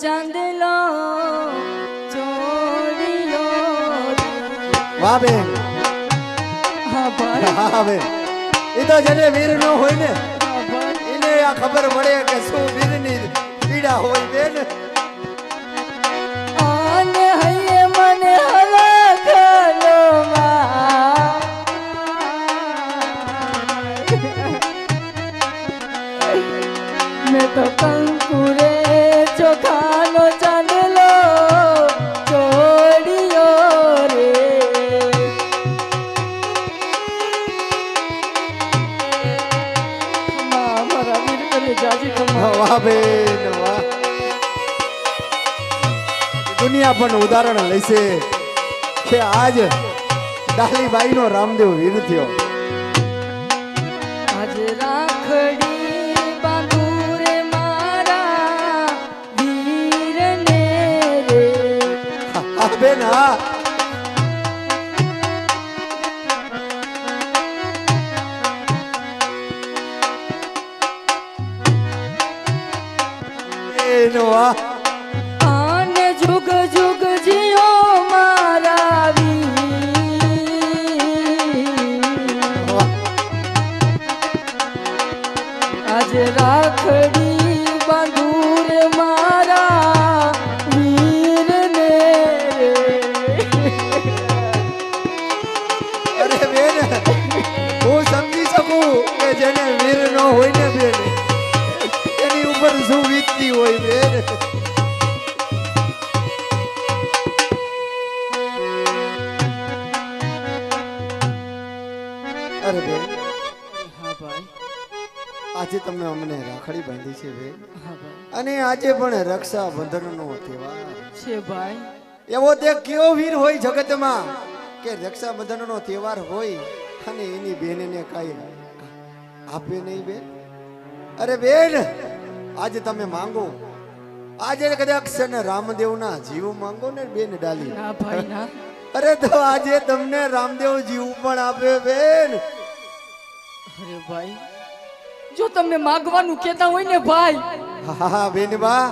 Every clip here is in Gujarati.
ચાંદલો ચોરીયો વાહ બેન હા ભાઈ હા બેન એ તો જેને વીર નો હોય ને હા ભાઈ એને આ ખબર પડે કે શું વીરની પીડા હોય બેન આને હૈયે મને હરખલો મેં તો કંકુરે ચોખાનો ચાંદલો ચોરીયો રે મારા વીર કરે જાજી કમા વાહ બેન વાહ દુનિયા પણ ઉદાહરણ લેશે કે આજ ડાલીબાઈ નો રામદેવ વીર થયો આજ રાખડી બાંધું રે મારા વીરને રે હા બેન હા બેન વાહ આને જુગ જુગ જીઓ મારા વીર વાહ આજ રાખડી બાંધું રે મારા વીરને રે અરે બેન હું સમજી શકું કે જેને વીર નો હોય ને બેન એની ઉપર શું વીતતી હોય બેન અરે બેન હા ભાઈ આજે તમે અમને રાખડી બાંધી છે બેન હા ભાઈ અને આજે પણ રક્ષાબંધન નો તહેવાર છે ભાઈ એવો તે કયો વીર હોય જગતમાં કે રક્ષાબંધન નો તહેવાર હોય અને એની બેનને કાંઈ આપે નહીં બેન અરે બેન આજે તમે માંગો આજે કદાચ છે ને રામદેવના જીવ માંગો ને બેન ડાલી ના ભાઈ ના અરે તો આજે તમને રામદેવ જીવ પણ આપે બેન અરે ભાઈ જો તમે માગવાનું કહેતા હોય ને ભાઈ હા હા બેન બા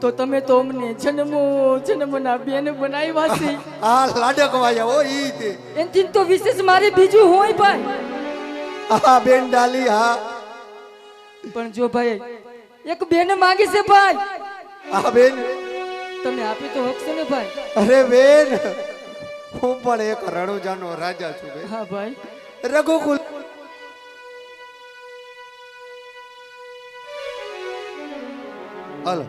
તો તમે તો અમને જન્મો જન્મના બેન બનાવ્યા છે આ લાડક વાયા હો ઈ તે એનથી તો વિશેષ મારે બીજું હોય ભાઈ હા બેન ડાલી હા પણ જો ભાઈ એક બેન માંગે છે ભાઈ હા બેન તમે આપી તો હકશો ને ભાઈ અરે બેન હું પણ એક રણુજાનો રાજા છું બેન હા ભાઈ રઘુકુલ હાલો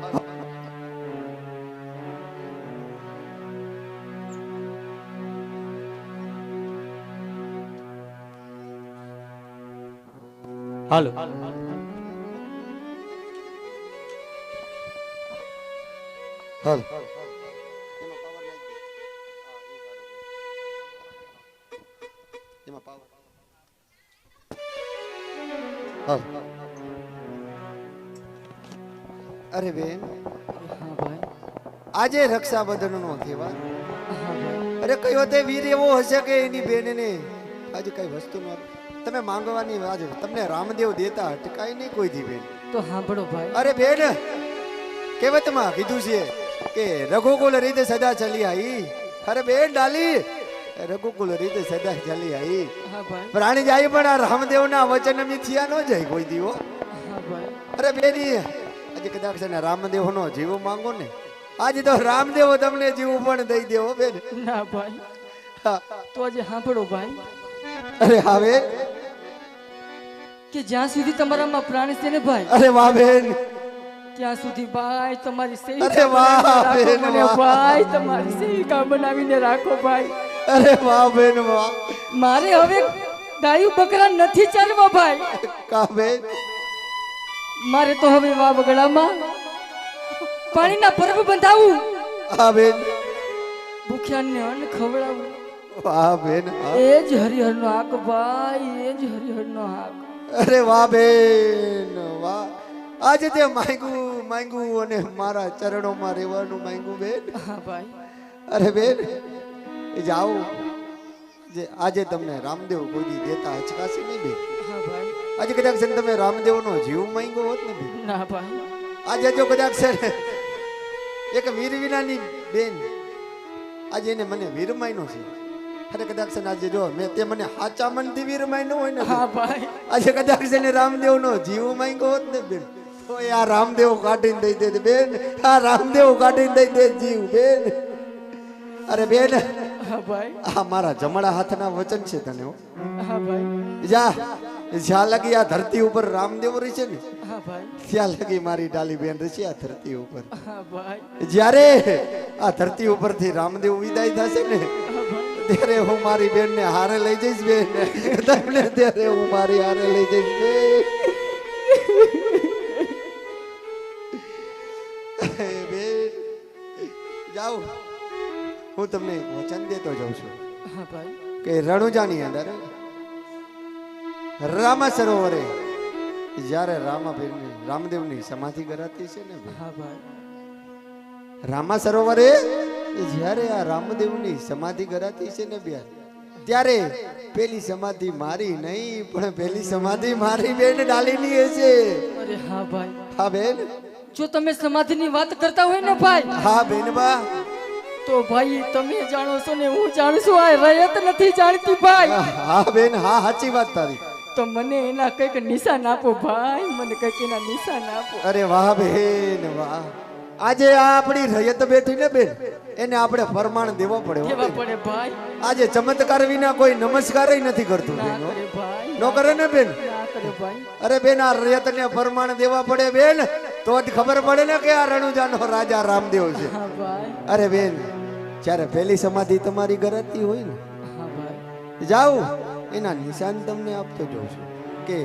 હાલો હાલો અરે બેન હા ભાઈ આજે રક્ષાબંધન નો તહેવાર હા ભાઈ અરે કયો તે વીર એવો હશે કે એની બેનને આજે કઈ વસ્તુ ન તમે માંગવાની આજે તમને રામદેવ દેતા અટકાય નહીં કોઈ દી બેન તો સાંભળો ભાઈ અરે બેન કહેવતમાં કીધું છે કે રઘુકુલ રીતે સદા ચલી આવી અરે બેન ડાલી રઘુકુલ રીતે સદા ચલી આવી હા ભાઈ પ્રાણી જાય પણ આ રામદેવના વચન મિથ્યા ન જાય કોઈ દીવો હા ભાઈ અરે બેની આજે કદાચ છે ને રામદેવનો જીવ માંગો ને આજે તો રામદેવ તમને જીવ પણ દઈ દેવો બેન ના ભાઈ હા. તો આજે સાંભળો ભાઈ અરે હવે કે જ્યાં સુધી તમારામાં પ્રાણ છે ને ભાઈ અરે વાહ બેન ત્યાં સુધી ભાઈ તમારી અરે સેવિકા વાહ, બનાવીને રાખો બેન, મને વાહ. ભાઈ તમારી સેવિકા બનાવીને રાખો ભાઈ અરે વાહ બેન વાહ મારે હવે ગાયું બકરા નથી ચાલવા ભાઈ કા બેન મારે તો હવે વા બગડામાં પાણીના પરબ બંધાવું હા બેન ભૂખ્યાને અન્ન ખવડાવું વાહ બેન હા. એ જ હરિહરનો હાક ભાઈ એ જ હરિહરનો હાક અરે વાહ બેન વાહ આજે તે માંગ્યું અને મારા ચરણોમાં રહેવાનું માંગ્યું બેન હા ભાઈ અરે બેન એ જાઓ જે આજે તમને રામદેવ કોઈ દી દેતા હચકાશે નહીં બેન હા ભાઈ આજે કદાચ છે ને તમે રામદેવનો જીવ માંગ્યો હોત ને બેન ના ભાઈ આજે જો કદાચ છે ને એક વીર વિનાની બેન આજે એને મને વીર માન્યો છે. અરે કદાચ છે ને આજે જો મેં તે મને હાચા મનથી વીર માન્યો હોય ને હા ભાઈ આજે કદાચ છે ને રામદેવ નો જીવ માંગ્યો હોત ને બેન તો આ રામદેવ કાઢીને દઈ દે બેન. આ રામદેવ કાઢીને દઈ દે જીવ બેન. અરે બેન હા ભાઈ આ મારા જમણા હાથના વચન છે તને હો. હા ભાઈ જા જ્યાં લગી આ ધરતી ઉપર રામદેવ રહી છે ને હા ભાઈ ત્યાં લગી મારી ડાલી બેન રહેશે આ ધરતી ઉપર. હા ભાઈ જ્યારે આ ધરતી ઉપરથી રામદેવ વિદાય થશે ને હા ભાઈ ત્યારે હું મારી બેન ને હારે લઈ જઈશ બેન. તમને ત્યારે હું મારી હારે લઈ જઈશ બેન. બેન જાઓ હું તમને વચન દેતો જાઉં છું હા ભાઈ કે રણુજાની અંદર રામા સરોવરે જ્યારે રામદેવની સમાધિ કરાતી છે ને બેન, હા ભાઈ રામા સરોવરે જ્યારે આ રામદેવની સમાધિ કરાતી છે ને બેન ત્યારે પેલી સમાધિ મારી નહીં પણ પેલી સમાધિ મારી બેન ડાલીની હશે. અરે હા ભાઈ હા બેન જો તમે સમાધિની વાત કરતા હોય ને ભાઈ હા બેન બા તો ભાઈ તમે જાણો છો ને હું જાણું છું આ રયત નથી જાણતી ભાઈ. હા બેન હા સાચી વાત તારી. તો મને એના કઈક નિશાન આપો ભાઈ મને કઈક એના નિશાન આપો. અરે વાહ બેન વાહ. આજે આ આપણી રયત બેઠી ને બેન એને આપણે ફરમાન દેવો પડે હો કેવા બેન. પડે ભાઈ આજે ચમત્કાર વિના કોઈ નમસ્કાર નથી કરતું ના બેન હો. કરે ભાઈ નો કરે ને બેન. ના કરે ભાઈ. અરે બેન આ રયત ને ફરમાન દેવા પડે બેન તો જ ખબર પડે ને કે આ રણુજાનો રાજા રામદેવ છે. હા ભાઈ અરે બેન જ્યારે પહેલી સમાધિ તમારી ગરાતી હોય ને હા ભાઈ જાઓ એના નિશાન તમને આપતો જોઉં છું કે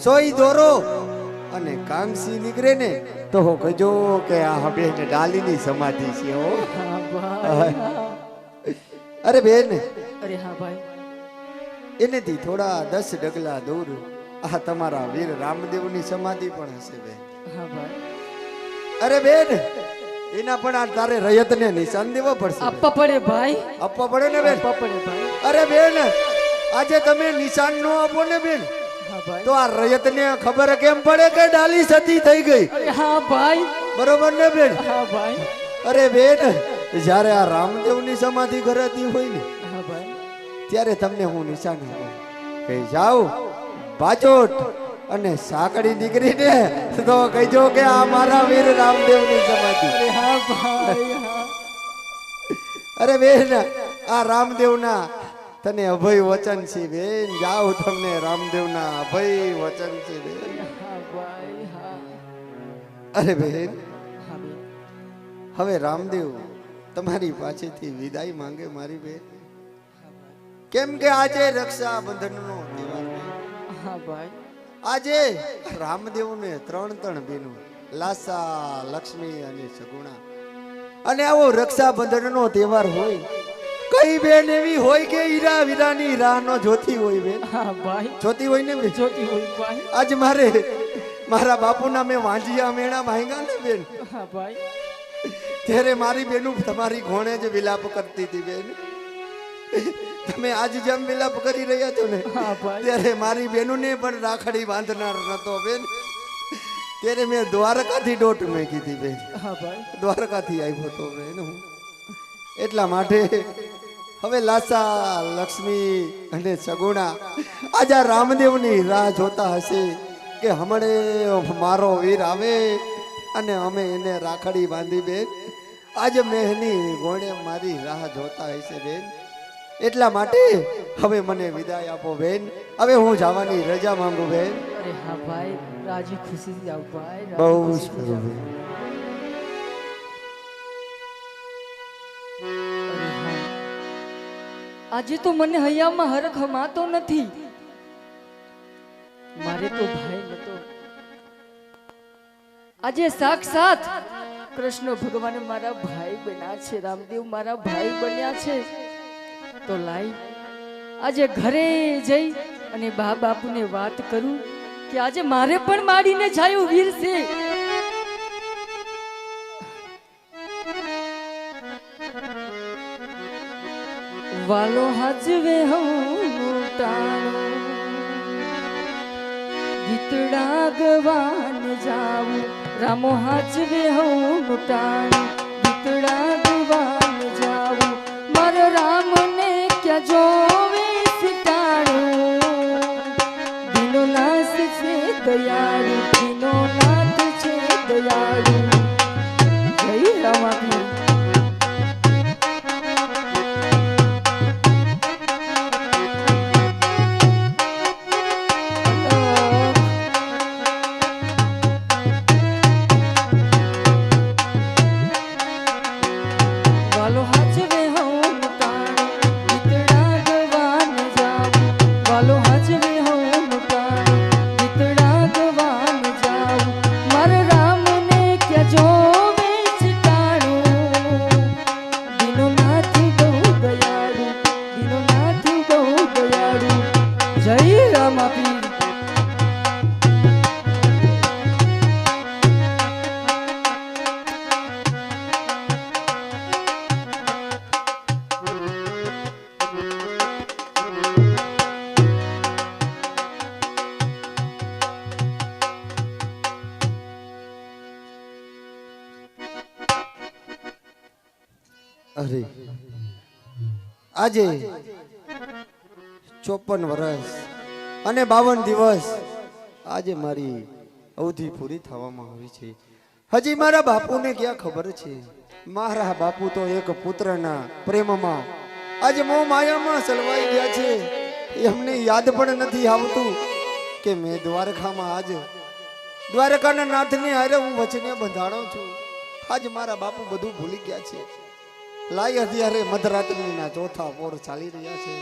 સોઈ દોરો અને કાંગસી નીકળે ને તો કહેજો કે આ બેન ડાલીની સમાધિ છે હો. હા ભાઈ હા. અરે બેન અરે હા ભાઈ એનેથી થોડા 10 ડગલા દૂર આ તમારા વીર રામદેવની સમાધિ પણ હશે બેન. હા ભાઈ અરે બેન એના પણ આ તારે રયતને નિશાન દેવા પડશે. આપવા પડે ભાઈ આપવા પડે ને બેન. આપવા પડે ભાઈ. અરે બેન આજે તમે નિશાન નો આપો ને બેન હા ભાઈ તો આ રયતને ખબર કેમ પડે કે ડાલી સતી થઈ ગઈ. અરે હા ભાઈ બરોબર ને બેન. હા ભાઈ અરે બેન જ્યારે આ રામદેવની સમાધિ કરાતી હોય ને હા ભાઈ ત્યારે તમને હું નિશાન આપું કે જાઓ બાજોટ અને સાંકડી દીકરીને તો કહેજો કે આ મારા વીર રામદેવની સમાધિ. અરે હા ભાઈ હા. અરે બેન આ રામદેવના તને અભય વચન છે બેન. જાઓ તમને રામદેવના અભય વચન છે બેન. હા ભાઈ હા. અરે બેન હા બેન. હવે રામદેવ તમારી પાસેથી વિદાય માંગે મારી બેન. કેમ કે આજે રક્ષાબંધનનો તહેવાર બેન. હા ભાઈ આજે રામદેવને 3 બેનો લાસા લક્ષ્મી અને સગુણા અને આવો રક્ષાબંધનનો તહેવાર હોય કઈ બેન એવી હોય કે હીરા વીરાની રાહનો જોતી હોય બેન. હા ભાઈ જોતી હોય ને બેન. જોતી હોય ભાઈ. આજ મારા બાપુના મેં વાંજિયા મેણા માંગ્યા ને બેન હા ભાઈ ત્યારે મારી બેનું તમારી ઘોણે જ વિલાપ કરતી હતી બેન. તમે આજ જેમ વિલાપ કરી રહ્યા છો ને હા ભાઈ ત્યારે મારી બેનુને પણ રાખડી બાંધનાર નતો બેન. ત્યારે મેં દ્વારકાથી દોટ મેકી હતી બેન. હા ભાઈ દ્વારકાથી આવ્યો હતો બેન હું. એટલા માટે હવે લાસા લક્ષ્મી અને સગુણા આજા રામદેવની રાહ જોતા હશે કે હમણે મારો વીર આવે અને અમે એને રાખડી બાંધી બેન. આજે મેહની ગોળે મારી રાહ જોતા હશે બેન. એટલા માટે હવે મને વિદાય આપો બેન. હવે હું જવાની રજા માંગુ બેન. અરે હા ભાઈ રાજી ખુશી જાવ ભાઈ બહુ રાજી ખુશીથી સારું જાઓ. બેન. અરે હા આજે તો મને હૈયામાં હરખ હમાતો નથી. મારે તો ભાઈ નતો આજે સાક્ષાત કૃષ્ણ ભગવાન મારા ભાઈ બન્યા છે. રામદેવ મારા ભાઈ બન્યા છે. તો લાઈ આજે ઘરે જઈ અને બા બાપુને વાત કરું કે આજે મારે પણ માડીને છાયું વીર છે. વાલો હાજવે હું ટાણો ગીતડા ગવાન જાવું રામો હાજવે હું ટાણો ગીત ગીતડા ગવાન જાવું મારા રામને ક્યાં જોવે સિતારું દીનો નાથ છે દયાળુ દીનો નાથ છે દયાળુ જય રામાપીર વાલો હાચવે હું મુકાણ ગીતડા ગવાન જાવું વાલો હાચવે હું મુકાણ ગીતડા ગવાન જાવું મારા રામને ક્યાં જોવે સિતારું દીનો નાથ બહુ દયાળુ દીનો નાથ બહુ દયાળુ જય રામાપીર અરે આજે 54 વર્ષ અને 52 દિવસ આજે મારી અવધિ પૂરી થવામાં આવી છે. હજી મારા બાપુને ક્યાં ખબર છે? મારા બાપુ તો એક પુત્રના પ્રેમમાં આજે મોહ માયામાં સલવાઈ ગયા છે. એમને યાદ પણ નથી આવતું કે મેં દ્વારકામાં આજે દ્વારકાના નાથને હારે હું વચને બંધાણો છું. આજે મારા બાપુ બધું ભૂલી ગયા છે. લાઈ અત્યારે મધરાત્રિના ચોથા પોર ચાલી રહ્યા છે.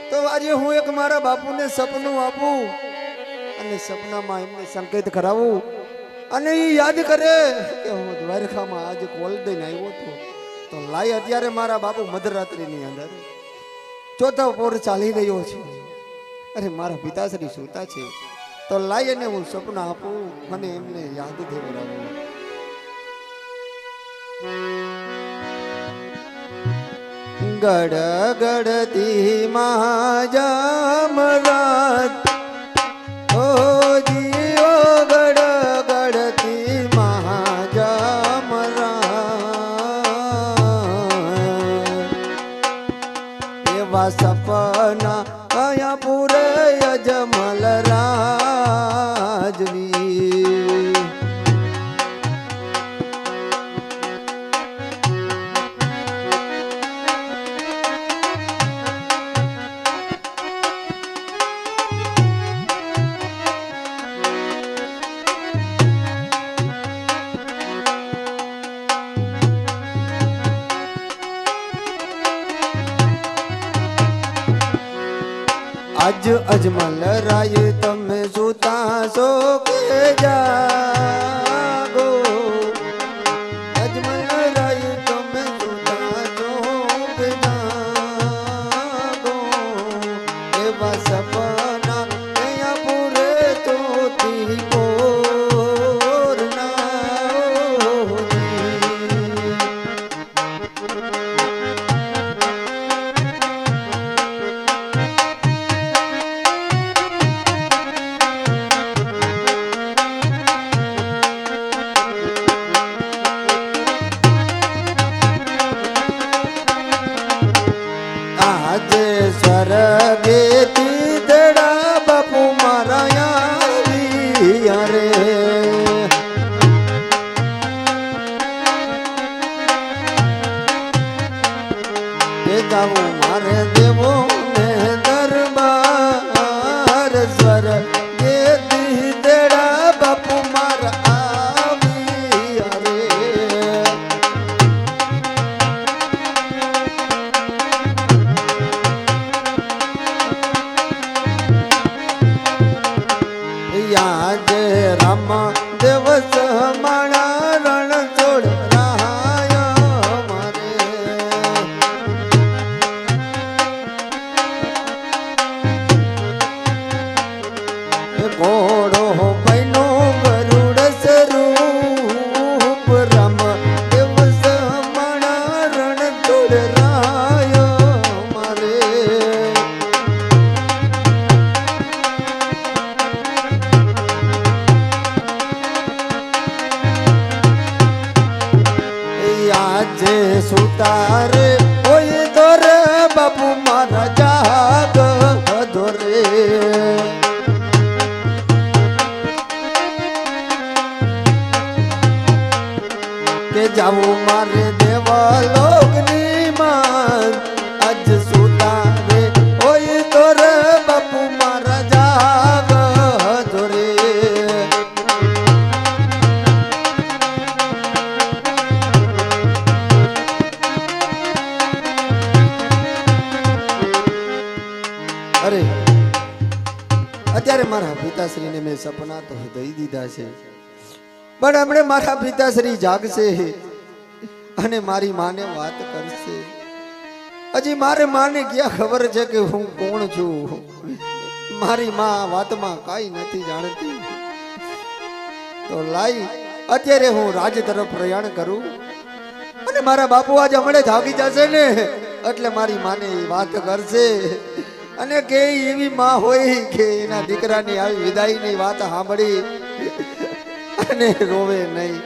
તો આજે હું એક મારા બાપુને સપનું આપું અને સપનામાં એમને સંકેત કરાવું અને એ યાદ કરે કે હું દ્વારકામાં આજે કોલ દઈને આવ્યો હતો. તો લાઈ અત્યારે મારા બાપુ મધરાત્રિની અંદર ચોથા પોર ચાલી રહ્યો છે. અરે મારા પિતાશ્રી સૂતા છે. તો લાઈ અને હું સપના આપું અને એમને યાદ દેવડાવું. ગડ ગડતી મહાજામરાત ઓ જીઓ ગડ ગડતી મહાજામરાત એવા સપના કયા પૂરે અજમલ રાજવી આજ અજમલ રાય તમે સુતા છો કે જાગો અજમલ રાય તમે સુતા છો કે જાગો એવા સપના કયા પૂરે તો તી પોરના સ્વર્ગેથી દડા બાપુ મારા આવી રે એ જાવું મારે દેવો ને દરબાર સ્વર્ગેથી દડા બાપુ મારા આવી રે યાદ રામ દિવસ માણા રણ છોડ રાયા મારે ઘોડો પૈનો ગરુડ સ્વરૂપ રામ દિવસ માણા રણ છોડ રાયા મારે અરે અત્યારે મારા પિતાશ્રીને મેં સપના તો દઈ દીધા છે, પણ હમણે મારા પિતાશ્રી જાગશે અને મારી માને વાત કરશે. હજી મારે માને ક્યાં ખબર છે કે હું કોણ છું? મારી માં વાતમાં કાંઈ નથી જાણતી. તો લાઈ અત્યારે હું રાજ તરફ પ્રયાણ કરું અને મારા બાપુ આજે હમણે જાગી જશે ને એટલે મારી માને એ વાત કરશે અને કે એવી માં હોય કે એના દીકરાની આવી વિદાયની વાત સાંભળી અને રોવે નહીં.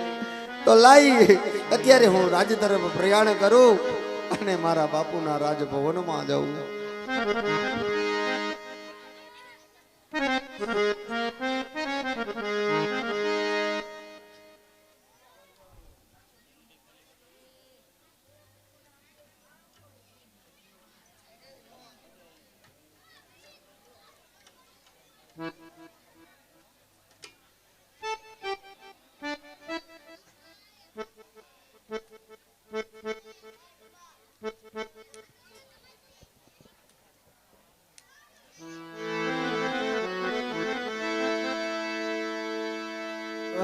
તો લાઈ અત્યારે હું રાજ તરફ પ્રયાણ કરું અને મારા બાપુના રાજભવનમાં જાઉં.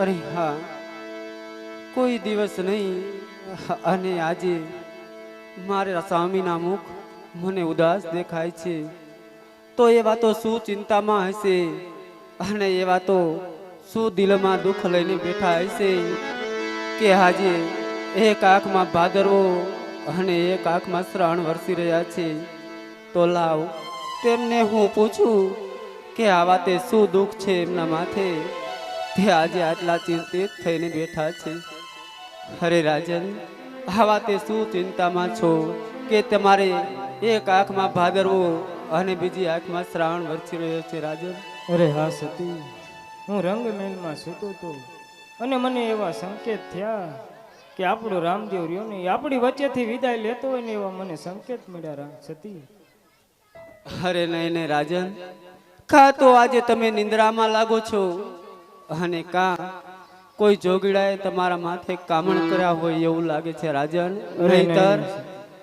અરે હા, કોઈ દિવસ નહીં અને આજે મારા સ્વામીના મુખ મને ઉદાસ દેખાય છે. તો એવા તો શું ચિંતામાં હશે અને એવા તો શું દિલમાં દુઃખ લઈને બેઠા હશે કે આજે એક આંખમાં ભાદરવો અને એક આંખમાં શ્રાવણ વરસી રહ્યા છે. તો લાવ તેમને હું પૂછું કે આવા તે શું દુઃખ છે એમના માથે તે આજે આટલા ચિંતિત થઈને બેઠા છે. અરે રાજન, આવા તે શું ચિંતામાં છો કે તમારે એક આંખમાં ભાદરવો અને બીજી આંખમાં શ્રાવણ વરસી રહ્યો છે રાજન? અરે હા સતી, હું રંગમહેલમાં સૂતો હતો અને મને એવા સંકેત થયા કે આપણો રામદેવ રહ્યો ને એ આપણી વચ્ચેથી વિદાય લેતો હોય ને એવા મને સંકેત મળ્યા સતી. અરે નહીં ને રાજન, કા તો આજે તમે નિંદ્રામાં લાગો છો અને કા કોઈ જોગીડાએ તમારા માથે કામણ કર્યા હોય એવું લાગે છે રાજન. નહીતર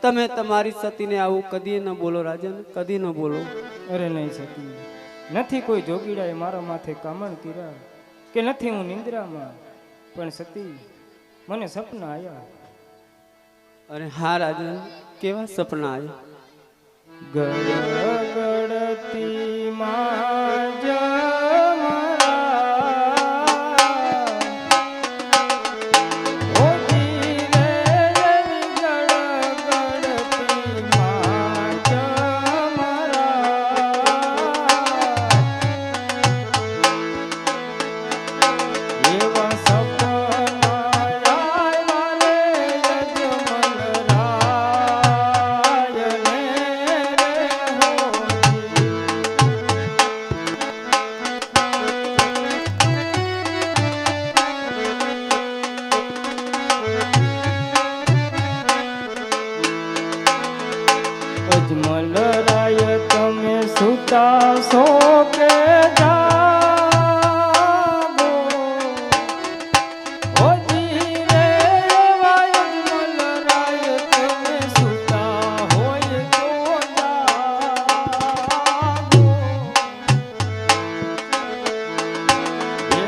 તમે તમારી સતીને આવું કદી ન બોલો રાજન, કદી ન બોલો. અરે નહીં સતી, નથી કોઈ જોગીડાએ મારા માથે કામણ કર્યા કે નથી હું નિંદ્રામાં, પણ સતી મને સપના આવ્યા. અરે હા રાજન, કેવા સપના આવ્યા? ગળગળતી